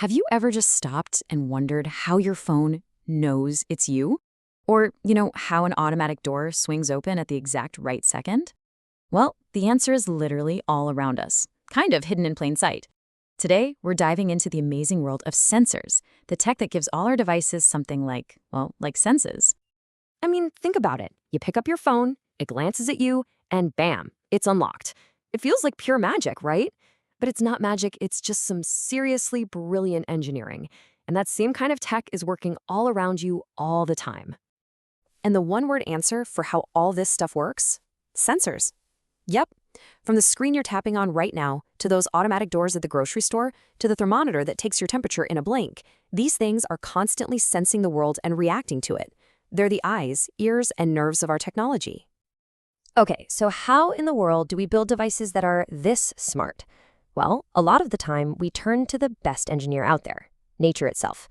Have you ever just stopped and wondered how your phone knows it's you? Or, how an automatic door swings open at the exact right second? Well, the answer is literally all around us, kind of hidden in plain sight. Today, we're diving into the amazing world of sensors, the tech that gives all our devices something like senses. I mean, think about it. You pick up your phone, it glances at you, and bam, it's unlocked. It feels like pure magic, right? But it's not magic, it's just some seriously brilliant engineering. And that same kind of tech is working all around you all the time. And the one-word answer for how all this stuff works? Sensors. Yep. From the screen you're tapping on right now, to those automatic doors at the grocery store, to the thermometer that takes your temperature in a blink, these things are constantly sensing the world and reacting to it. They're the eyes, ears, and nerves of our technology. Okay, so how in the world do we build devices that are this smart? Well, a lot of the time, we turn to the best engineer out there, nature itself.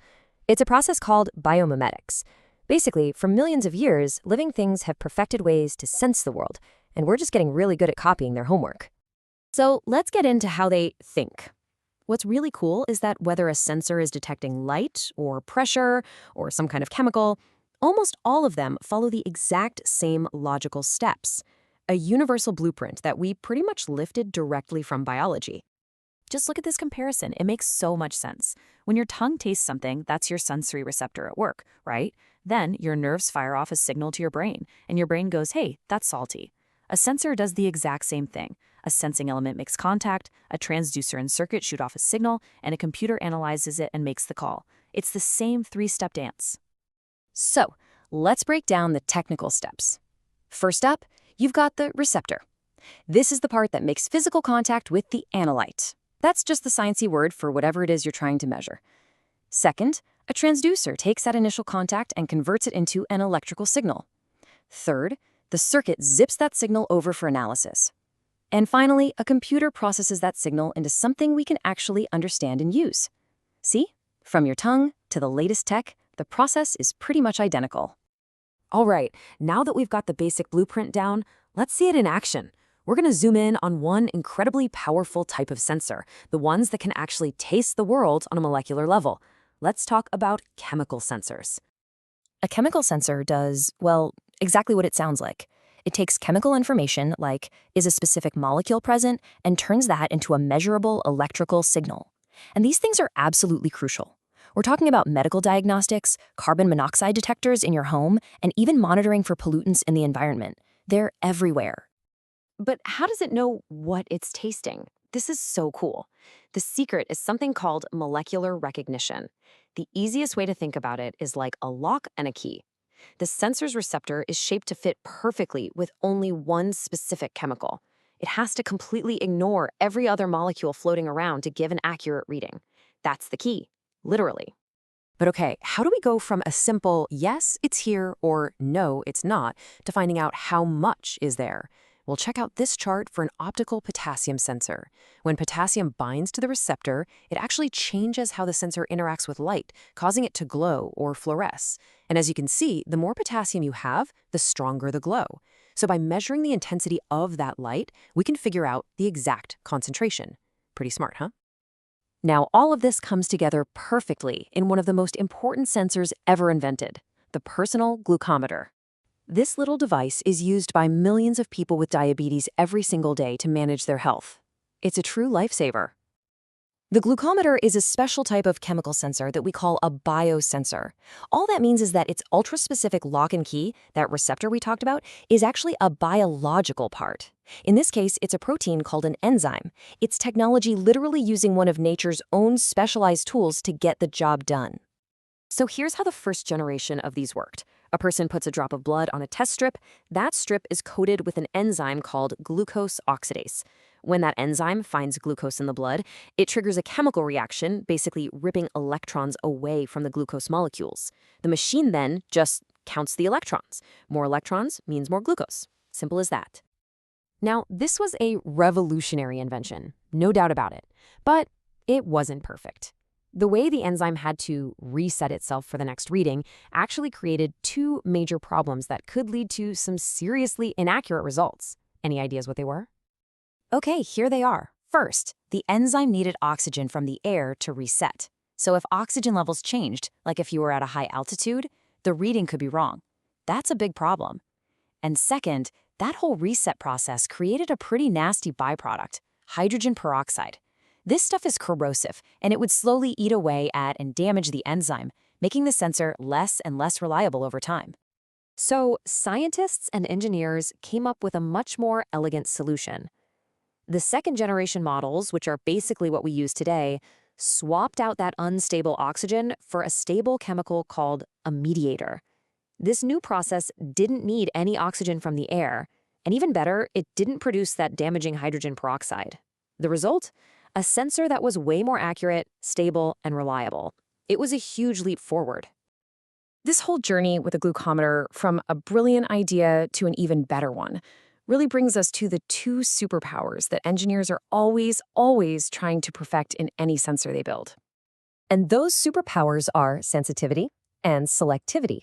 It's a process called biomimetics. Basically, for millions of years, living things have perfected ways to sense the world, and we're just getting really good at copying their homework. So let's get into how they think. What's really cool is that whether a sensor is detecting light or pressure or some kind of chemical, almost all of them follow the exact same logical steps, a universal blueprint that we pretty much lifted directly from biology. Just look at this comparison. It makes so much sense. When your tongue tastes something, that's your sensory receptor at work, right? Then your nerves fire off a signal to your brain, and your brain goes, hey, that's salty. A sensor does the exact same thing. A sensing element makes contact, a transducer and circuit shoot off a signal, and a computer analyzes it and makes the call. It's the same three-step dance. So let's break down the technical steps. First up, you've got the receptor. This is the part that makes physical contact with the analyte. That's just the sciencey word for whatever it is you're trying to measure. Second, a transducer takes that initial contact and converts it into an electrical signal. Third, the circuit zips that signal over for analysis. And finally, a computer processes that signal into something we can actually understand and use. See? From your tongue to the latest tech, the process is pretty much identical. All right, now that we've got the basic blueprint down, let's see it in action. We're going to zoom in on one incredibly powerful type of sensor, the ones that can actually taste the world on a molecular level. Let's talk about chemical sensors. A chemical sensor does, well, exactly what it sounds like. It takes chemical information, like is a specific molecule present, and turns that into a measurable electrical signal. And these things are absolutely crucial. We're talking about medical diagnostics, carbon monoxide detectors in your home, and even monitoring for pollutants in the environment. They're everywhere. But how does it know what it's tasting? This is so cool. The secret is something called molecular recognition. The easiest way to think about it is like a lock and a key. The sensor's receptor is shaped to fit perfectly with only one specific chemical. It has to completely ignore every other molecule floating around to give an accurate reading. That's the key, literally. But okay, how do we go from a simple yes, it's here, or no, it's not, to finding out how much is there? Well, check out this chart for an optical potassium sensor. When potassium binds to the receptor, it actually changes how the sensor interacts with light, causing it to glow or fluoresce. And as you can see, the more potassium you have, the stronger the glow. So by measuring the intensity of that light, we can figure out the exact concentration. Pretty smart, huh? Now, all of this comes together perfectly in one of the most important sensors ever invented, the personal glucometer. This little device is used by millions of people with diabetes every single day to manage their health. It's a true lifesaver. The glucometer is a special type of chemical sensor that we call a biosensor. All that means is that its ultra-specific lock and key, that receptor we talked about, is actually a biological part. In this case, it's a protein called an enzyme. It's technology literally using one of nature's own specialized tools to get the job done. So here's how the first generation of these worked. A person puts a drop of blood on a test strip. That strip is coated with an enzyme called glucose oxidase. When that enzyme finds glucose in the blood, it triggers a chemical reaction, basically ripping electrons away from the glucose molecules. The machine then just counts the electrons. More electrons means more glucose. Simple as that. Now, this was a revolutionary invention, no doubt about it, but it wasn't perfect. The way the enzyme had to reset itself for the next reading actually created two major problems that could lead to some seriously inaccurate results. Any ideas what they were? Okay, here they are. First, the enzyme needed oxygen from the air to reset. So if oxygen levels changed, like if you were at a high altitude, the reading could be wrong. That's a big problem. And second, that whole reset process created a pretty nasty byproduct, hydrogen peroxide. This stuff is corrosive, and it would slowly eat away at and damage the enzyme, making the sensor less and less reliable over time. So scientists and engineers came up with a much more elegant solution. The second-generation models, which are basically what we use today, swapped out that unstable oxygen for a stable chemical called a mediator. This new process didn't need any oxygen from the air, and even better, it didn't produce that damaging hydrogen peroxide. The result? A sensor that was way more accurate, stable, and reliable. It was a huge leap forward. This whole journey with a glucometer, from a brilliant idea to an even better one, really brings us to the two superpowers that engineers are always trying to perfect in any sensor they build. And those superpowers are sensitivity and selectivity.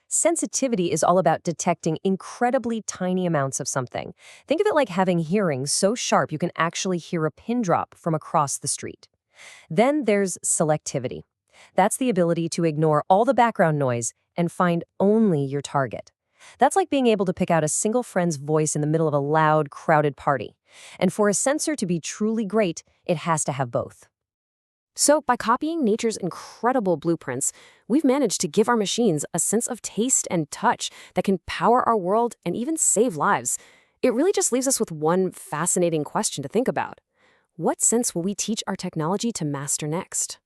Sensitivity is all about detecting incredibly tiny amounts of something. Think of it like having hearing so sharp you can actually hear a pin drop from across the street. Then there's selectivity. That's the ability to ignore all the background noise and find only your target. That's like being able to pick out a single friend's voice in the middle of a loud, crowded party. And for a sensor to be truly great, it has to have both. So, by copying nature's incredible blueprints, we've managed to give our machines a sense of taste and touch that can power our world and even save lives. It really just leaves us with one fascinating question to think about. What sense will we teach our technology to master next?